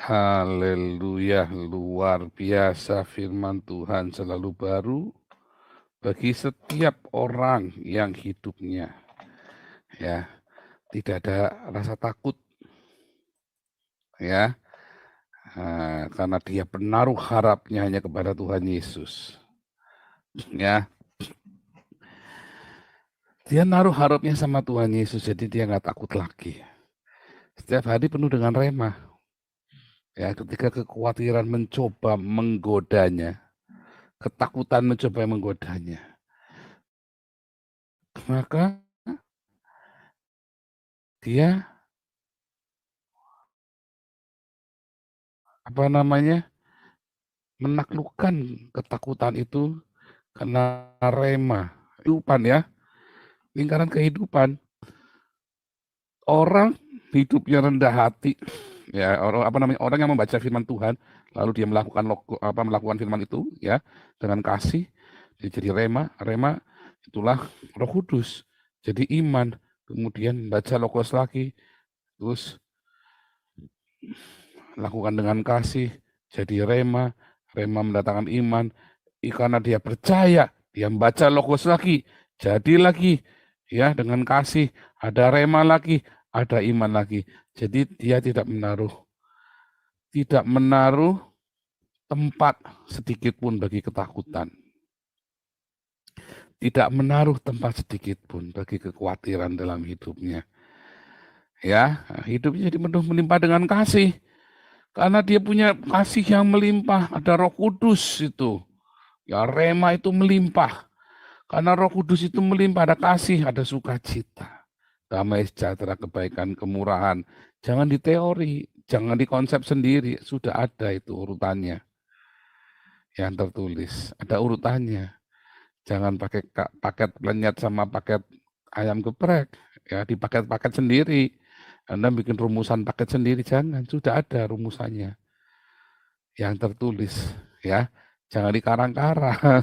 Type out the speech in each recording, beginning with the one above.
Haleluya, luar biasa firman Tuhan selalu baru bagi setiap orang yang hidupnya ya tidak ada rasa takut ya, karena dia menaruh harapnya hanya kepada Tuhan Yesus ya. Dia naruh harapnya sama Tuhan Yesus, jadi dia nggak takut lagi. Setiap hari penuh dengan rema ya, ketika kekhawatiran mencoba menggodanya, ketakutan mencoba menggodanya, maka dia menaklukkan ketakutan itu karena rema kehidupan ya, lingkaran kehidupan. Orang hidupnya rendah hati ya, orang yang membaca firman Tuhan lalu dia melakukan firman itu ya dengan kasih, dia jadi rema itulah Roh Kudus. Jadi iman, kemudian baca Logos lagi, terus lakukan dengan kasih, jadi rema mendatangkan iman. Karena dia percaya, dia membaca Logos lagi, jadi lagi ya dengan kasih, ada rema lagi, ada iman lagi. Jadi dia tidak menaruh tempat sedikit pun bagi ketakutan. Tidak menaruh tempat sedikit pun bagi kekhawatiran dalam hidupnya. Ya, hidupnya jadi penuh melimpah dengan kasih. Karena dia punya kasih yang melimpah, ada Roh Kudus itu. Ya, rema itu melimpah. Karena Roh Kudus itu melimpah, ada kasih, ada sukacita, damai sejahtera, kebaikan, kemurahan. Jangan di teori, jangan di konsep sendiri, sudah ada itu urutannya yang tertulis, ada urutannya. Jangan pakai paket lenyat sama paket ayam geprek, ya di paket-paket sendiri. Anda bikin rumusan paket sendiri, jangan, sudah ada rumusannya yang tertulis, ya. Jangan dikarang-karang,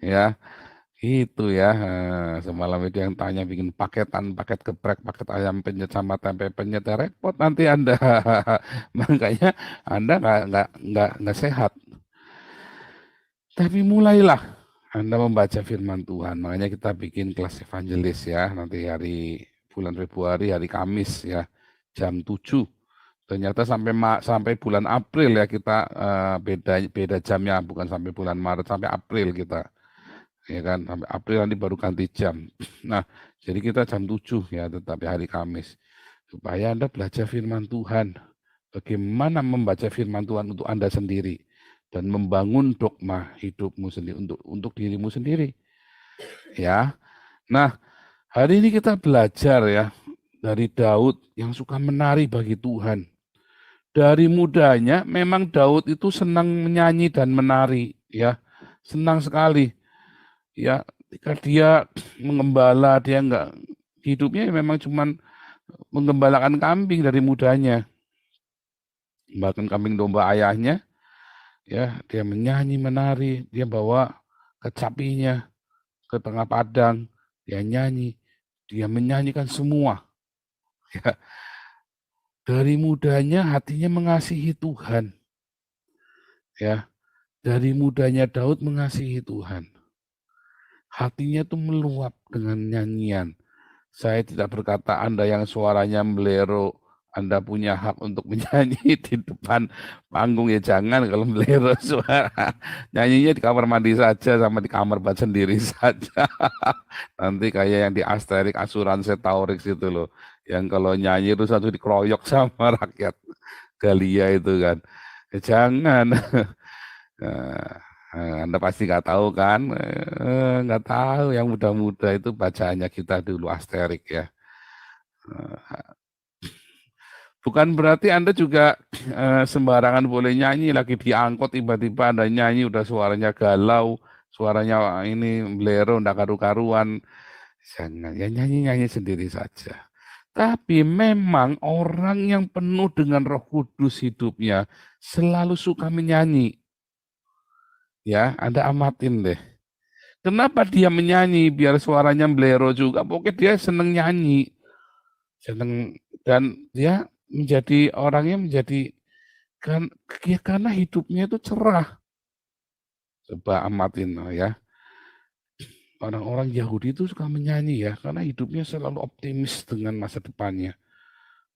ya. Itu ya, semalam itu yang tanya bikin paket geprek, paket ayam penyet sama tempe penyet, ya repot nanti Anda. Makanya Anda nggak sehat. Tapi mulailah Anda membaca firman Tuhan. Makanya kita bikin kelas evangelis ya, nanti hari bulan Februari, hari Kamis ya, jam 7. Ternyata sampai bulan April ya kita beda jamnya, bukan sampai bulan Maret, sampai April kita. Ya kan, sampai April nanti baru ganti jam. Nah, jadi kita jam 7 ya, tetapi hari Kamis. Supaya Anda belajar firman Tuhan. Bagaimana membaca firman Tuhan untuk Anda sendiri dan membangun dogma hidupmu sendiri untuk dirimu sendiri. Ya. Nah, hari ini kita belajar ya dari Daud yang suka menari bagi Tuhan. Dari mudanya memang Daud itu senang menyanyi dan menari ya. Senang sekali. Ya, ketika dia mengembala, dia enggak hidupnya memang cuman menggembalakan kambing dari mudanya. Bahkan kambing domba ayahnya, ya dia menyanyi menari, dia bawa kecapinya ke tengah padang, dia nyanyi, dia menyanyikan semua. Ya. Dari mudanya hatinya mengasihi Tuhan. Ya, dari mudanya Daud mengasihi Tuhan. Hatinya tuh meluap dengan nyanyian. Saya tidak berkata Anda yang suaranya melero, Anda punya hak untuk menyanyi di depan panggung, ya jangan kalau melero suara. Nyanyinya di kamar mandi saja sama di kamar buat sendiri saja. Nanti kayak yang di Asterix Asuransi Taurix itu loh. Yang kalau nyanyi itu satu dikeroyok sama rakyat Galia itu kan. Ya, jangan. Anda pasti nggak tahu kan? Nggak tahu, yang muda-muda itu bacaannya kita dulu Asterix ya. Bukan berarti Anda juga sembarangan boleh nyanyi, lagi diangkut tiba-tiba Anda nyanyi udah suaranya galau, suaranya ini blero, ndak karu-karuan. Jangan, ya nyanyi-nyanyi sendiri saja. Tapi memang orang yang penuh dengan Roh Kudus hidupnya selalu suka menyanyi. Ya, Anda amatin deh. Kenapa dia menyanyi biar suaranya blero juga? Pokoknya dia seneng nyanyi. Seneng, dan dia menjadi orangnya menjadi kan ya karena hidupnya itu cerah. Coba amatin ya. Orang-orang Yahudi itu suka menyanyi ya, karena hidupnya selalu optimis dengan masa depannya.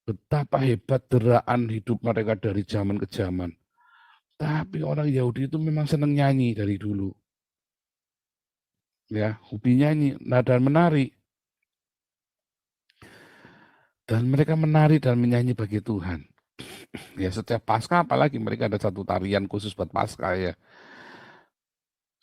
Betapa hebat deraan hidup mereka dari zaman ke zaman. Tapi orang Yahudi itu memang senang nyanyi dari dulu. Ya, hobi nyanyi, nah dan menari. Dan mereka menari dan menyanyi bagi Tuhan. Ya setiap Paskah apalagi mereka ada satu tarian khusus buat Paskah ya.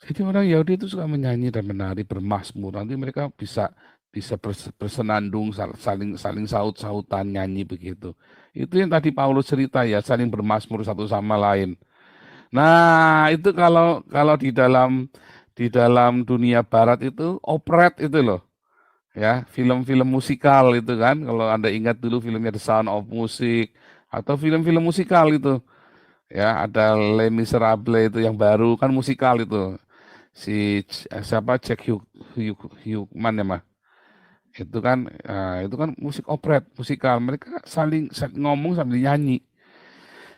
Jadi orang Yahudi itu suka menyanyi dan menari, bermazmur. Nanti mereka bisa bisa bersenandung, saling saling saut-sautan nyanyi begitu. Itu yang tadi Paulus cerita ya, saling bermazmur satu sama lain. Nah, itu kalau kalau di dalam dunia barat itu operet itu loh, ya, film-film musikal itu kan. Kalau Anda ingat dulu filmnya The Sound of Music atau film-film musikal itu, ya, ada Les Miserables itu yang baru kan musikal itu. Siapa Jack Hughman ya mah itu kan musik operet musikal mereka saling ngomong sambil nyanyi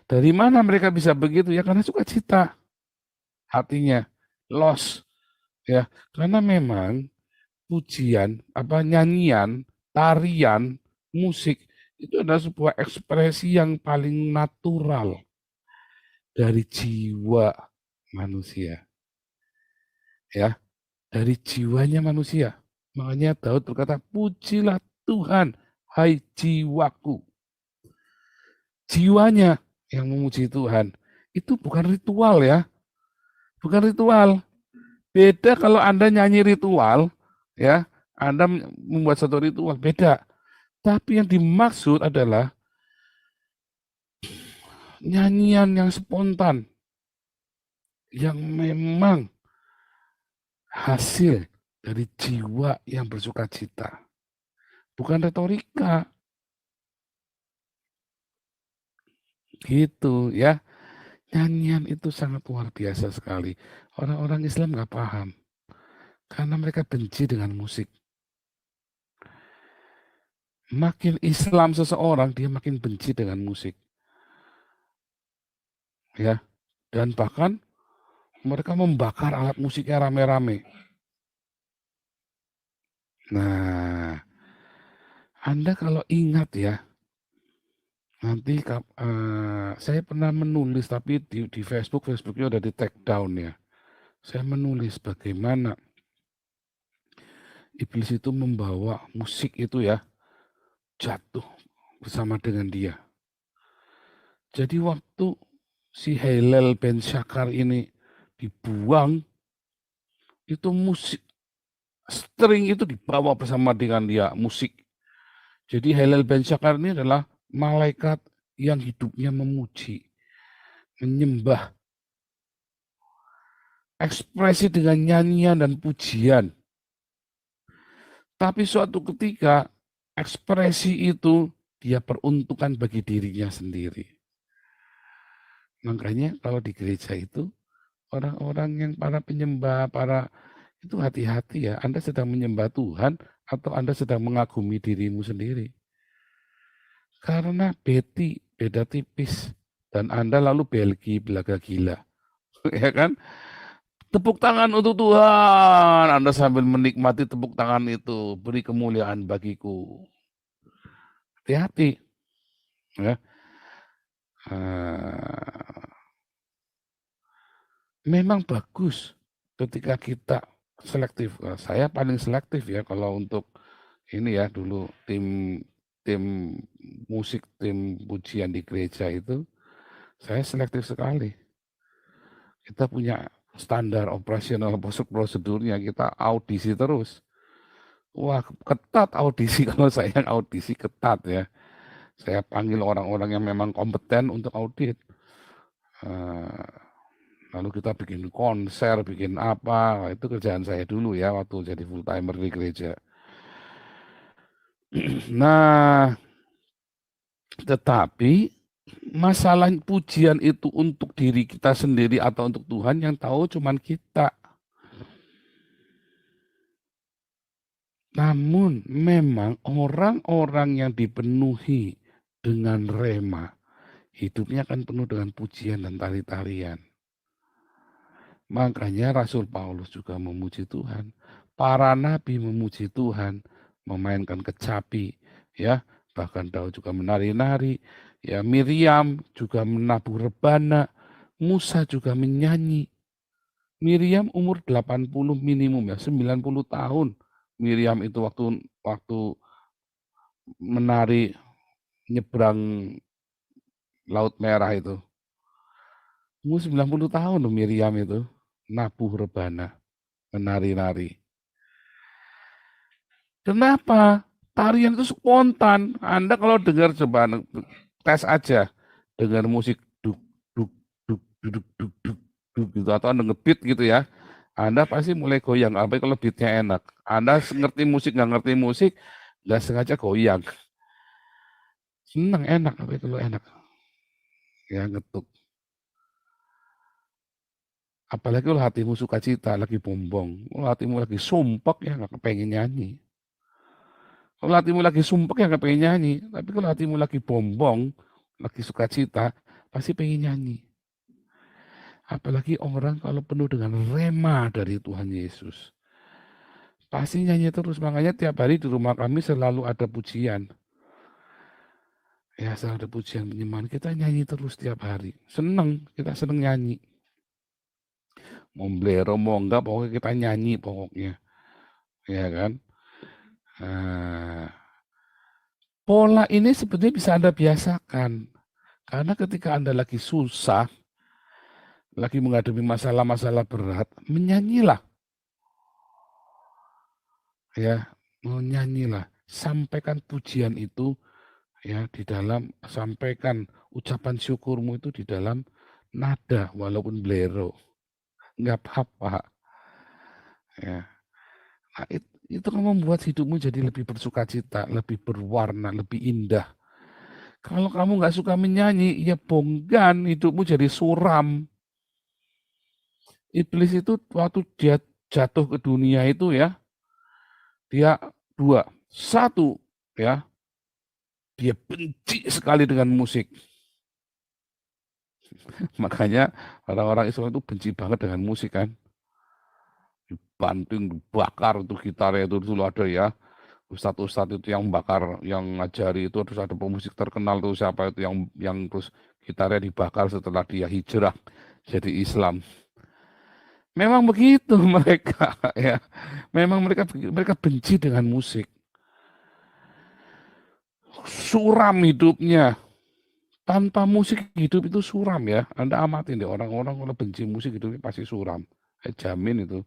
dari mana mereka bisa begitu ya karena sukacita hatinya los ya karena memang pujian apa nyanyian tarian musik itu adalah sebuah ekspresi yang paling natural dari jiwa manusia ya dari jiwanya manusia. Makanya Daud berkata, pujilah Tuhan, hai jiwaku. Jiwanya yang memuji Tuhan. Itu bukan ritual ya, bukan ritual. Beda kalau Anda nyanyi ritual, ya, Anda membuat satu ritual, beda. Tapi yang dimaksud adalah nyanyian yang spontan, yang memang hasil dari jiwa yang bersuka cita. Bukan retorika, gitu ya. Nyanyian itu sangat luar biasa sekali. Orang-orang Islam nggak paham karena mereka benci dengan musik. Makin Islam seseorang, dia makin benci dengan musik, ya. Dan bahkan mereka membakar alat musiknya rame-rame. Nah, Anda kalau ingat ya, nanti saya pernah menulis tapi di Facebooknya udah di take down ya. Saya menulis bagaimana iblis itu membawa musik itu ya jatuh bersama dengan dia. Jadi waktu si Helel Ben Syakar ini dibuang, itu musik string itu dibawa bersama dengan dia musik. Jadi Helel Ben Syakar ini adalah malaikat yang hidupnya memuji, menyembah, ekspresi dengan nyanyian dan pujian. Tapi suatu ketika ekspresi itu dia peruntukkan bagi dirinya sendiri. Makanya kalau di gereja itu orang-orang yang para penyembah, itu hati-hati ya, Anda sedang menyembah Tuhan atau Anda sedang mengagumi dirimu sendiri. Karena beda tipis dan Anda lalu belaga gila. Ya kan? Tepuk tangan untuk Tuhan. Anda sambil menikmati tepuk tangan itu, beri kemuliaan bagiku. Hati-hati ya. Memang bagus ketika kita selektif. Saya paling selektif ya kalau untuk ini ya dulu tim tim musik, tim pujian di gereja itu saya selektif sekali. Kita punya standar operasional prosedurnya, kita audisi terus. Wah, ketat audisi kalau saya yang audisi ketat ya. Saya panggil orang-orang yang memang kompeten untuk audit. Eh, Lalu kita bikin konser, bikin apa, itu kerjaan saya dulu ya waktu jadi full timer di gereja. Nah, tetapi masalah pujian itu untuk diri kita sendiri atau untuk Tuhan yang tahu cuman kita. Namun memang orang-orang yang dipenuhi dengan rema, hidupnya akan penuh dengan pujian dan tari-tarian. Makanya Rasul Paulus juga memuji Tuhan. Para nabi memuji Tuhan, memainkan kecapi, ya. Bahkan Daud juga menari-nari, ya. Miriam juga menabuh rebana, Musa juga menyanyi. Miriam umur 80 minimum ya, 90 tahun. Miriam itu waktu menari nyebrang Laut Merah itu. Umur 90 tahun loh Miriam itu, nabuh rebana, menari-nari. Kenapa? Tarian itu spontan. Anda kalau dengar coba tes aja, dengar musik duk duk duk duk duk duk duk gitu atau Anda ngebeat gitu ya. Anda pasti mulai goyang, apalagi kalau beatnya enak. Anda ngerti musik, nggak ngerti musik, nggak sengaja goyang. Seneng, enak, apalagi kalau enak. Ya ngetuk. Apalagi kalau hatimu sukacita, lagi bombong. Kalau hatimu lagi sumpek, ya nggak kepengen nyanyi. Kalau hatimu lagi sumpek ya nggak pengen nyanyi. Tapi kalau hatimu lagi bombong, lagi sukacita, pasti pengen nyanyi. Apalagi orang kalau penuh dengan rema dari Tuhan Yesus. Pasti nyanyi terus. Makanya tiap hari di rumah kami selalu ada pujian. Ya selalu ada pujian penyembahan. Kita nyanyi terus tiap hari. Seneng, kita seneng nyanyi. Mau blero, mau enggak, pokoknya kita nyanyi pokoknya. Ya kan? Nah, pola ini sebetulnya bisa Anda biasakan. Karena ketika Anda lagi susah, lagi menghadapi masalah-masalah berat, menyanyilah. Ya, menyanyilah. Sampaikan pujian itu ya di dalam, sampaikan ucapan syukurmu itu di dalam nada walaupun blero. Enggak apa-apa. Ya. Nah, itu kan membuat hidupmu jadi lebih bersukacita, lebih berwarna, lebih indah. Kalau kamu nggak suka menyanyi, ya bonggan, hidupmu jadi suram. Iblis itu waktu dia jatuh ke dunia itu ya, dia dua. Satu, ya, dia benci sekali dengan musik. Makanya orang-orang Islam itu benci banget dengan musik kan. Dibanting, dibakar itu gitarnya itu dulu ada ya. Ustadz-ustadz itu yang bakar, yang ngajari itu terus ada pemusik terkenal tuh siapa itu yang terus gitarnya dibakar setelah dia hijrah jadi Islam. Memang begitu mereka ya. Memang mereka benci dengan musik. Suram hidupnya. Tanpa musik hidup itu suram ya. Anda amatin deh orang-orang kalau benci musik hidupnya pasti suram. Saya jamin itu.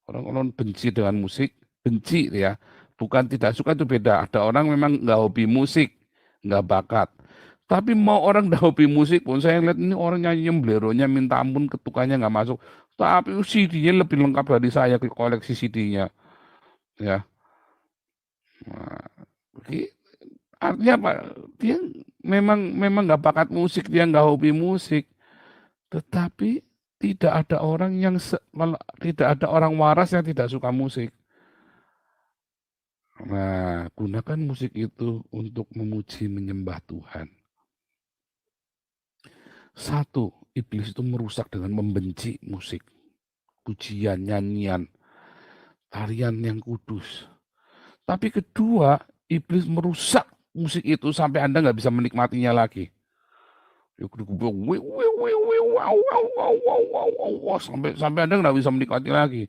Orang-orang benci dengan musik, benci ya. Bukan tidak suka itu beda. Ada orang memang nggak hobi musik, nggak bakat. Tapi mau orang nggak hobi musik pun saya lihat ini orang nyanyi bleronya minta ampun ketukannya nggak masuk. Tapi CD-nya lebih lengkap dari saya koleksi CD-nya. Ya. Nah, artinya apa? Dia memang nggak bakat musik, dia nggak hobi musik. Tetapi tidak ada orang tidak ada orang waras yang tidak suka musik. Nah, gunakan musik itu untuk memuji menyembah Tuhan. Satu, iblis itu merusak dengan membenci musik, pujian, nyanyian, tarian yang kudus. Tapi kedua, iblis merusak musik itu sampai Anda nggak bisa menikmatinya lagi. Sampai Anda nggak bisa menikmati lagi.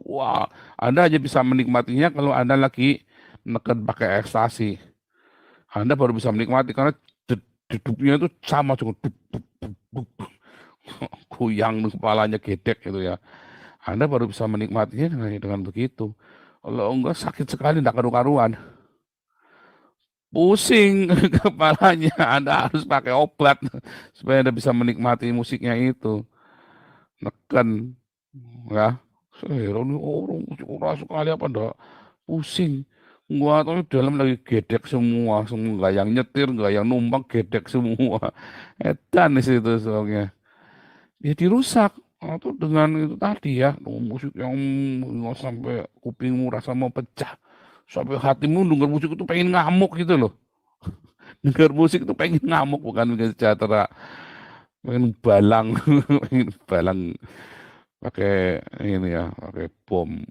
Wah, Anda hanya bisa menikmatinya kalau Anda lagi neken pakai ekstasi. Anda baru bisa menikmati karena dedupnya itu sama cukup goyang kepalanya gedek gitu ya. Anda baru bisa menikmatinya dengan begitu. Kalau enggak sakit sekali, enggak karu-karuan. Pusing kepalanya, Anda harus pakai obat supaya Anda bisa menikmati musiknya itu. Neken, ya. Heran orang sekali apa ndak pusing. Gua tahu dalam lagi gedek semua nggak yang nyetir, nggak yang numpang gedek semua. Edan di situ soalnya. Ya dirusak atau dengan itu tadi ya, musik yang sampai kupingmu rasa mau pecah, sampai hatimu denger musik itu pengen ngamuk gitu loh. Dengar musik itu pengen ngamuk, bukan pengen sejahtera. Pengen balang, pengen balang pakai ini ya, pakai bom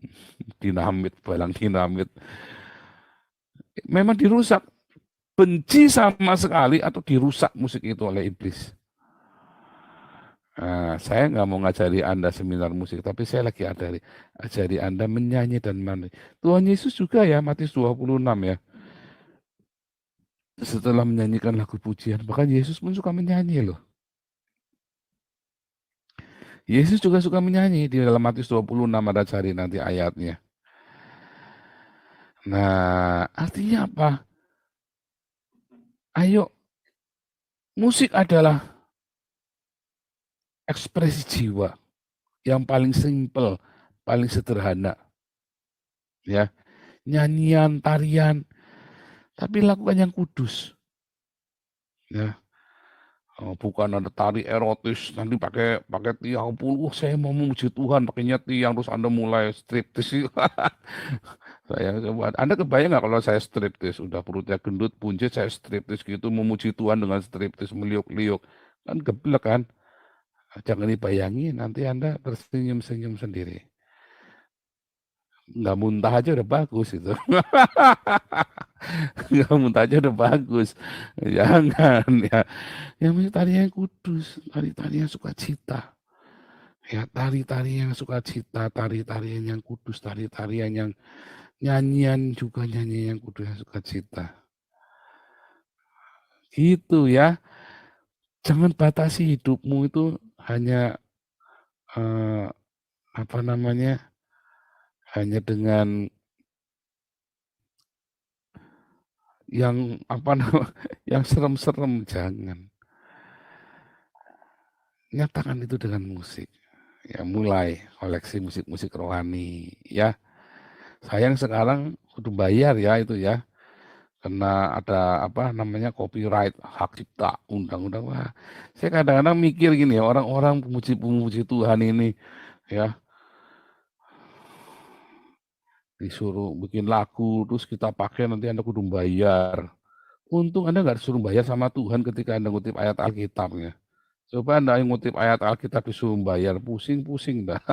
dinamit, balang dinamit. Memang dirusak, benci sama sekali atau dirusak musik itu oleh iblis. Nah, saya nggak mau ngajari Anda seminar musik, tapi saya lagi ajari Anda menyanyi dan menyanyi. Tuhan Yesus juga ya, Matius 26 ya. Setelah menyanyikan lagu pujian, bahkan Yesus pun suka menyanyi loh. Yesus juga suka menyanyi di dalam Matius 26 ada cari nanti ayatnya. Nah, artinya apa? Ayo, musik adalah ekspresi jiwa yang paling simpel, paling sederhana, ya. Nyanyian, tarian, tapi lakukan yang kudus, ya. Bukan ada tari erotis nanti pakai pakai tiang puluh, saya mau memuji Tuhan pakainya tiang terus Anda mulai striptis. Saya coba, Anda kebayang nggak kalau saya striptis, udah perutnya gendut, buncit, saya striptis gitu, memuji Tuhan dengan striptis, meliuk-liuk, kan geblek kan? Jangan dibayangin, nanti Anda tersenyum-senyum sendiri. Nggak muntah aja udah bagus itu. Nggak muntah aja udah bagus. Jangan ya. Yang penting tari yang kudus, tari-tari yang sukacita. Ya, tari-tari yang sukacita, tari-tarian yang kudus, tari-tarian yang nyanyian juga nyanyian yang kudus yang sukacita. Gitu ya. Jangan batasi hidupmu itu hanya eh, apa namanya? Hanya dengan yang apa namanya? Yang serem-serem, jangan. Nyatakan itu dengan musik. Ya, mulai koleksi musik-musik rohani ya. Sayang sekarang kudu bayar ya itu ya. Karena ada apa namanya copyright, hak cipta, undang-undang. Wah, saya kadang-kadang mikir gini ya, orang-orang pemuji-pemuji Tuhan ini ya disuruh bikin lagu terus kita pakai nanti Anda kudu bayar. Untung Anda nggak disuruh bayar sama Tuhan ketika Anda ngutip ayat Alkitabnya. Coba Anda yang ngutip ayat Alkitab disuruh bayar, pusing-pusing dah.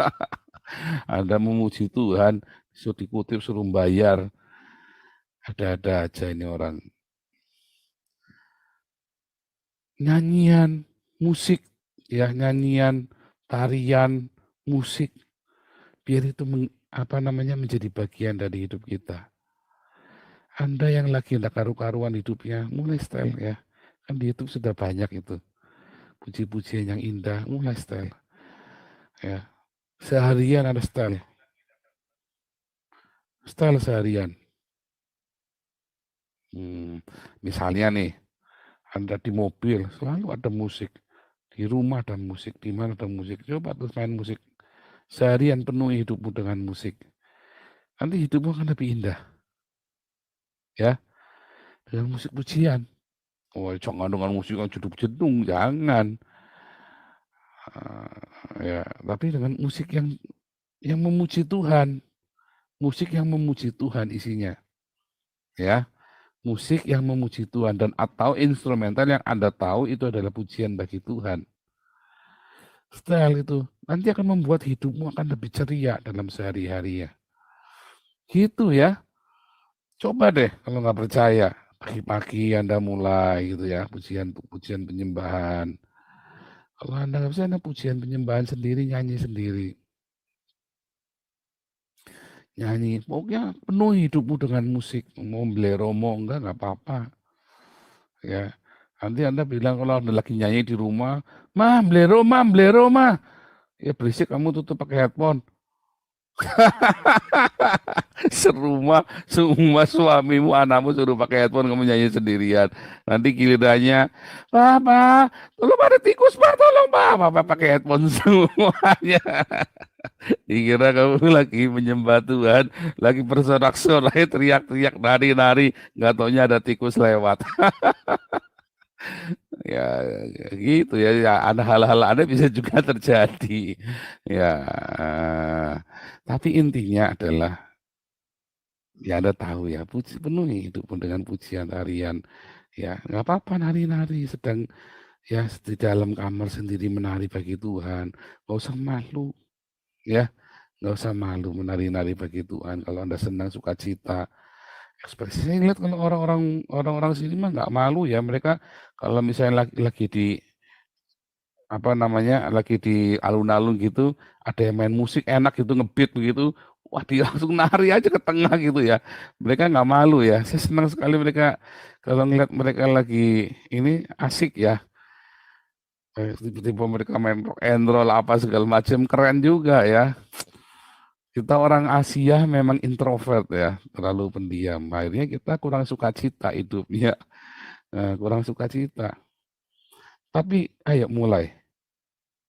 Anda memuji Tuhan, disuruh dikutip suruh bayar. Ada-ada aja ini orang. Nyanyian, musik, ya nyanyian, tarian, musik, biar itu apa namanya menjadi bagian dari hidup kita. Anda yang lagi tidak karu-karuan hidupnya, mulai style ya. Kan di YouTube sudah banyak itu. Puji-pujian yang indah, mulai style. Ya. Seharian ada style. Style seharian. Misalnya nih, Anda di mobil, selalu ada musik. Di rumah ada musik, di mana ada musik. Coba terus main musik. Seharian penuhi hidupmu dengan musik. Nanti hidupmu akan lebih indah. Ya, dengan musik pujian. Oh, jangan dengan musik yang jeduk-jedung, jangan. Ya, tapi dengan musik yang memuji Tuhan. Musik yang memuji Tuhan isinya. Ya, musik yang memuji Tuhan dan atau instrumental yang Anda tahu itu adalah pujian bagi Tuhan. Style itu nanti akan membuat hidupmu akan lebih ceria dalam sehari-hari ya. Gitu ya. Coba deh kalau nggak percaya, pagi-pagi Anda mulai gitu ya, pujian penyembahan. Kalau Anda nggak bisa, Anda pujian penyembahan sendiri, nyanyi sendiri. Nyanyi, pokoknya penuhi hidupmu dengan musik. Mau bolero, mau enggak, nggak apa-apa. Ya, nanti Anda bilang kalau Anda lagi nyanyi di rumah, mah, bolero, mah. Ya berisik kamu tutup pakai headphone. Semua suamimu, anakmu suruh pakai headphone, kamu nyanyi sendirian. Nanti gilirannya, Papa, tolong ada tikus, Pak, tolong, Pak. Papa pakai headphone semuanya. Dikira kamu lagi menyembah Tuhan, lagi bersorak-sorai, teriak-teriak, nari-nari, nggak taunya ada tikus lewat. Ya, gitu ya, ya ada hal-hal ada bisa juga terjadi. Ya, tapi intinya adalah ya Anda tahu ya, penuhi hidupmu dengan pujian tarian, Ya, nggak apa-apa nari-nari, sedang ya di dalam kamar sendiri menari bagi Tuhan. Nggak usah malu, ya. Nggak usah malu menari-nari bagi Tuhan. Kalau Anda senang, sukacita, ekspresi. Saya lihat kalau orang-orang sini mah nggak malu ya. Mereka kalau misalnya lagi di apa namanya, lagi di alun-alun gitu, ada yang main musik enak gitu, ngebeat begitu, wah dia langsung nari aja ke tengah gitu ya. Mereka nggak malu ya. Saya senang sekali mereka kalau ngeliat mereka lagi ini asik ya. Tiba-tiba mereka main rock and roll apa segala macam, keren juga ya. Kita orang Asia memang introvert ya, terlalu pendiam. Akhirnya kita kurang sukacita hidupnya, kurang sukacita. Tapi ayo mulai.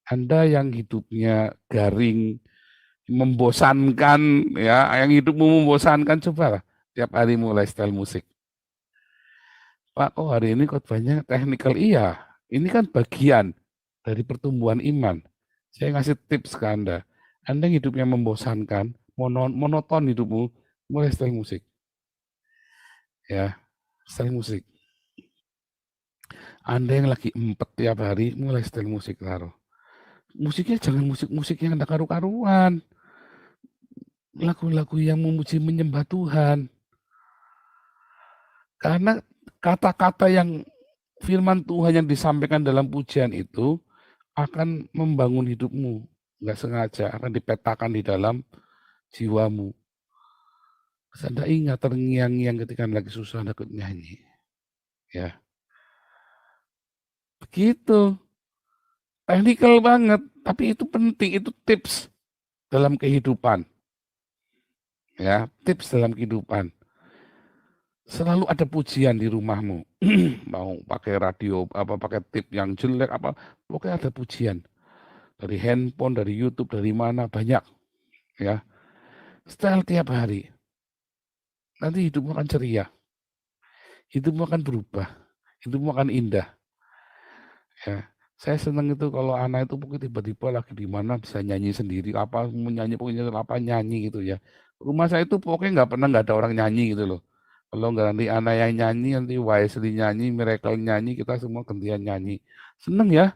Anda yang hidupnya garing, membosankan ya, yang hidupmu membosankan, cobalah tiap hari mulai style musik. Pak, kok hari ini khotbahnya teknikal? Iya, ini kan bagian dari pertumbuhan iman. Saya ngasih tips ke Anda. Anda yang hidupnya membosankan, monoton hidupmu, mulai style musik. Ya, style musik. Anda yang lagi empet tiap hari, mulai style musik taruh. Musiknya jangan musik-musik yang ada karu-karuan. Lagu-lagu yang memuji menyembah Tuhan. Karena kata-kata yang firman Tuhan yang disampaikan dalam pujian itu akan membangun hidupmu. Nggak sengaja akan dipetakan di dalam jiwamu. Terus Anda ingat terngiang-ngiang ketika lagi susah Anda ikut nyanyi. Ya, begitu. Teknikal banget, tapi itu penting, itu tips dalam kehidupan. Ya, tips dalam kehidupan. Selalu ada pujian di rumahmu. Mau pakai radio, apa pakai tip yang jelek, apa pokoknya ada pujian. Dari handphone, dari YouTube, dari mana, banyak. Ya, style tiap hari. Nanti hidupmu akan ceria. Hidupmu akan berubah. Hidupmu akan indah. Ya, saya senang itu kalau anak itu pokoknya tiba-tiba lagi di mana bisa nyanyi sendiri, apa mau nyanyi pokoknya apa nyanyi gitu ya. Rumah saya itu pokoknya nggak ada orang nyanyi gitu loh. Kalau nggak nanti anak yang nyanyi, nanti Wisely nyanyi, Miracle nyanyi, kita semua gantian nyanyi. Seneng ya,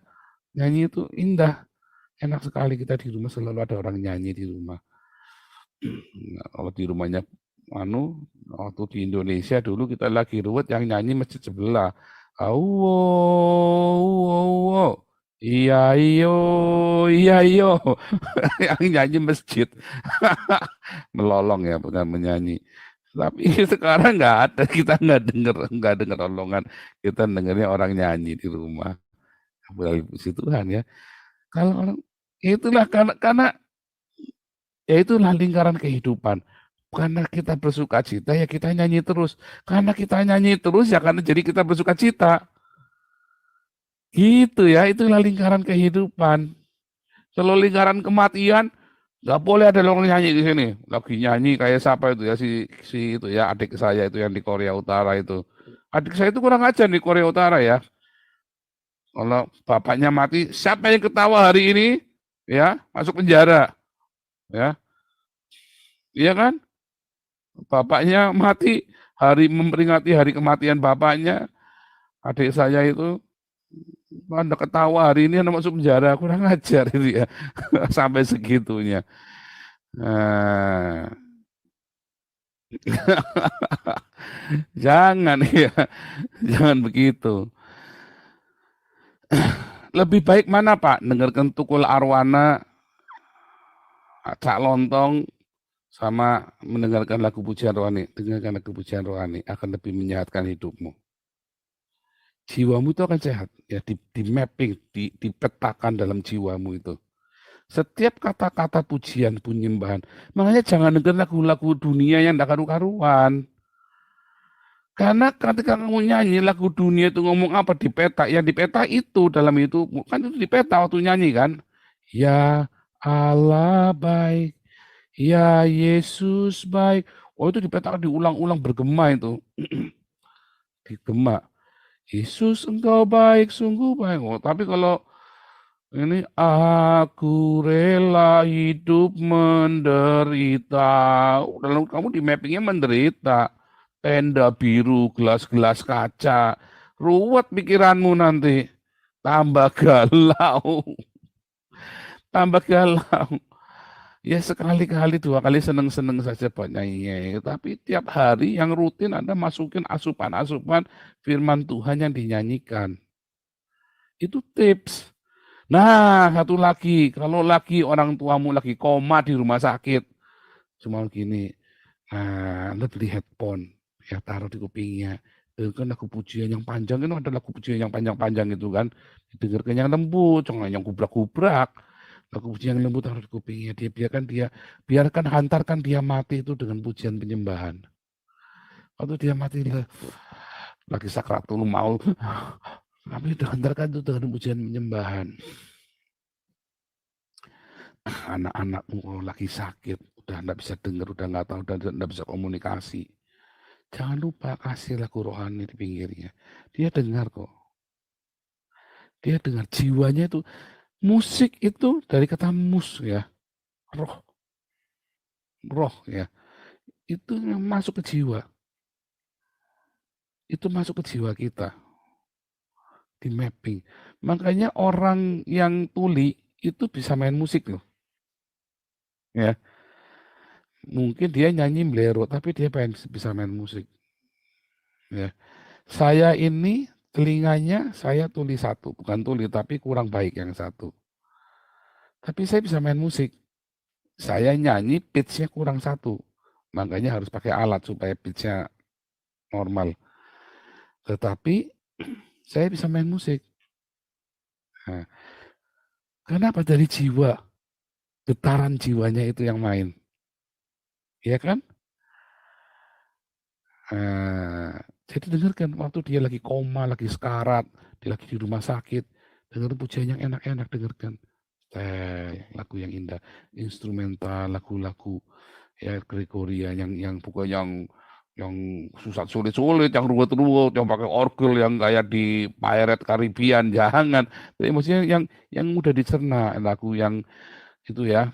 nyanyi itu indah. Enak sekali kita di rumah selalu ada orang nyanyi di rumah. Nah, kalau di rumahnya waktu di Indonesia dulu kita lagi ruwet yang nyanyi masjid sebelah. Awo, awo, iya iyo, yang nyanyi masjid. Melolong ya, bukan menyanyi. Tapi sekarang nggak ada, kita nggak denger olongan, kita dengernya orang nyanyi di rumah. Melalui puji Tuhan ya. Kalau orang itulah karena ya itulah lingkaran kehidupan. Karena kita bersuka cita ya kita nyanyi terus. Karena kita nyanyi terus ya karena jadi kita bersuka cita. Gitu ya, itulah lingkaran kehidupan. Kalau lingkaran kematian, nggak boleh ada orang nyanyi di sini. Lagi nyanyi kayak siapa itu ya, si itu ya, adik saya itu yang di Korea Utara itu. Adik saya itu kurang ajar di Korea Utara ya. Kalau bapaknya mati, siapa yang ketawa hari ini? Ya, masuk penjara. Ya, iya kan? Bapaknya mati, memperingati hari kematian bapaknya, adik saya itu Anda ketawa hari ini Anda masuk penjara, kurang ajar itu ya. Sampai segitunya. Nah, jangan ya, jangan begitu. Lebih baik mana Pak? Dengarkan Tukul Arwana, Cak Lontong, sama mendengarkan lagu pujian rohani. Dengarkan lagu pujian rohani akan lebih menyehatkan hidupmu. Jiwamu itu akan sehat, ya di mapping, dipetakan dalam jiwamu itu. Setiap kata-kata pujian, penyembahan. Makanya jangan dengar lagu-lagu dunia yang tidak karu-karuan. Karena ketika kamu nyanyi lagu dunia itu ngomong apa di peta, yang di peta itu dalam itu kan itu di peta waktu nyanyi kan. Ya Allah baik, ya Yesus baik. Oh itu di peta diulang-ulang bergema itu. Digema. Yesus engkau baik, sungguh baik. Oh, tapi kalau ini aku rela hidup menderita. Dalam kamu di mappingnya menderita. Tenda biru, gelas-gelas kaca. ruwet pikiranmu nanti, tambah galau, tambah galau. Ya sekali-kali, 2 kali seneng-seneng saja buat nyanyi. Tapi tiap hari yang rutin Anda masukin asupan-asupan firman Tuhan yang dinyanyikan. Itu tips. Nah, satu lagi, kalau lagi orang tuamu lagi koma di rumah sakit, cuma gini, nah, Anda beli headphone, ya taruh di kupingnya. Dengarkan lagu pujian yang panjang, itu ada lagu pujian yang panjang-panjang itu kan. Didengarkan yang lembut, jangan yang gubrak-gubrak. Lagu pujian yang lembut taruh di kupingnya. Biarkan hantarkan dia mati itu dengan pujian penyembahan. Waktu dia mati lagi sakratul maut, tapi hantarkan itu dengan pujian penyembahan. Anak-anakmu kalau lagi sakit, udah nggak bisa dengar, udah nggak tahu, udah nggak bisa komunikasi. Jangan lupa kasih lagu rohani di pinggirnya. Dia dengar kok. Dia dengar jiwanya itu. Musik itu dari kata mus ya, roh, roh ya. Itu masuk ke jiwa. Itu masuk ke jiwa kita. Di mapping. Makanya orang yang tuli itu bisa main musik loh. Ya, mungkin dia nyanyi melero, tapi dia bisa main musik. Ya, saya ini telinganya saya tuli satu, bukan tuli tapi kurang baik yang satu. Tapi saya bisa main musik. Saya nyanyi pitch-nya kurang satu. Makanya harus pakai alat supaya pitch-nya normal. Tetapi saya bisa main musik. Nah, kenapa dari jiwa? Getaran jiwanya itu yang main. Iya kan? Jadi dengarkan waktu dia lagi koma, lagi sekarat, dia lagi di rumah sakit, dengerin pujian yang enak-enak, dengarkan. Lagu yang indah, instrumental, lagu-lagu ya Gregoria yang pokoknya yang susah sulit-sulit, yang ruwet-ruwet, yang pakai orgel yang kayak di Pirate Caribbean, jangan. Tapi maksudnya yang mudah dicerna, lagu yang itu ya.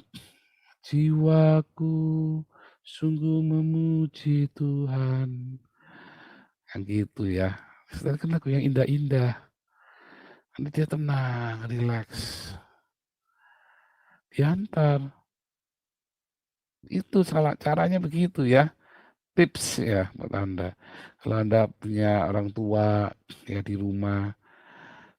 Jiwaku sungguh memuji Tuhan. Yang gitu ya. Setelah kan lagu yang indah-indah. Nanti dia tenang, rileks. Diantar. Itu salah caranya begitu ya. Tips ya buat Anda. Kalau Anda punya orang tua ya di rumah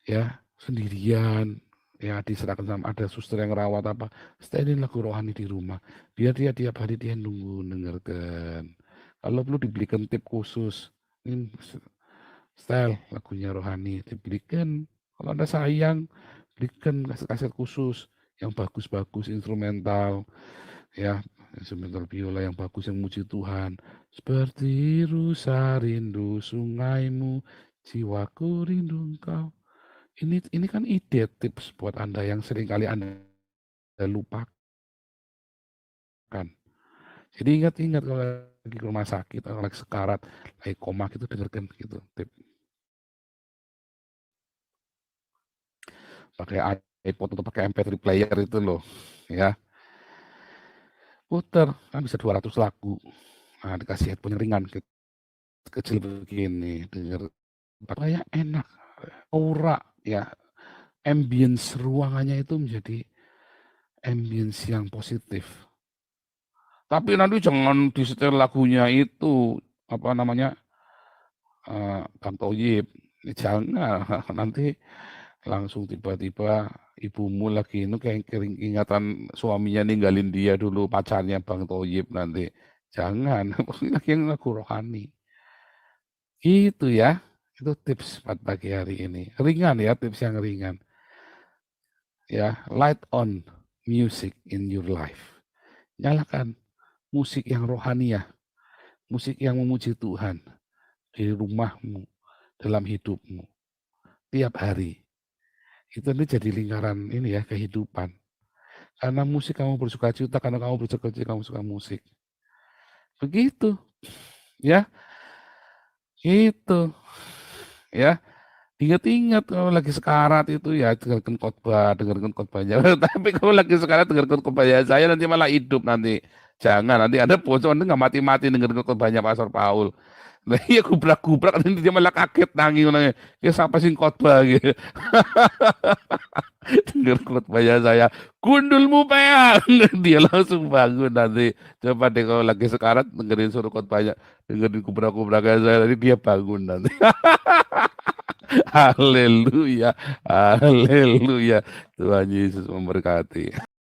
ya sendirian ya diserahkan sama ada suster yang rawat apa, setelin lagu rohani di rumah. Biar dia tiap hari dia nunggu dengarkan. Kalau perlu dibelikan tip khusus. Ini style lagunya rohani dibelikan. Kalau Anda sayang, belikan kaset-kaset khusus yang bagus-bagus instrumental ya, instrumental biola yang bagus yang muji Tuhan. Seperti rusa rindu sungaimu, jiwaku rindu engkau. Ini kan ide tips buat Anda yang seringkali Anda lupakan. Jadi ingat-ingat kalau lagi ke rumah sakit, atau lagi sekarat, lagi koma gitu dengarkan gitu tip. Pakai iPod atau pakai MP3 player itu loh, ya. Puter, kan bisa 200 lagu. Nah, dikasih headphone yang ringan kecil begini, denger kayak enak, aura ya, ambience ruangannya itu menjadi ambience yang positif. Tapi nanti jangan disetel lagunya itu apa namanya Kang Thoyib. Jangan nanti langsung tiba-tiba ibumu lagi itu kayak ingatan suaminya ninggalin dia dulu pacarnya Bang Thoyib nanti. Jangan, lagi yang lagu rohani. Itu ya, itu tips buat pagi hari ini. Ringan ya, tips yang ringan. Ya, light on music in your life. Nyalakan musik yang rohani ya, musik yang memuji Tuhan di rumahmu, dalam hidupmu, tiap hari. Itu nanti jadi lingkaran ini ya, kehidupan. Karena musik kamu bersuka cita, karena kamu bersuka cita, kamu suka musik. Begitu, ya, gitu, ya. Ingat-ingat kalau lagi sekarat itu ya dengarkan khotbahnya. Tapi kalau lagi sekarat dengarkan khotbahnya saya nanti malah hidup nanti. Jangan nanti ada bocor nanti nggak mati-mati dengarkan khotbahnya Pastor Paul. Nah iya kubrak-kubrak nanti dia malah kaget nangis nangis. Ya siapa sih khotbah gitu. Dengar khotbahnya saya, gundulmu peang. Dia langsung bangun nanti. Coba deh kalau lagi sekarat dengerin suruh khotbahnya, dengerin kubrak-kubraknya saya tadi dia bangun nanti. Haleluya, haleluya. Tuhan Yesus memberkati.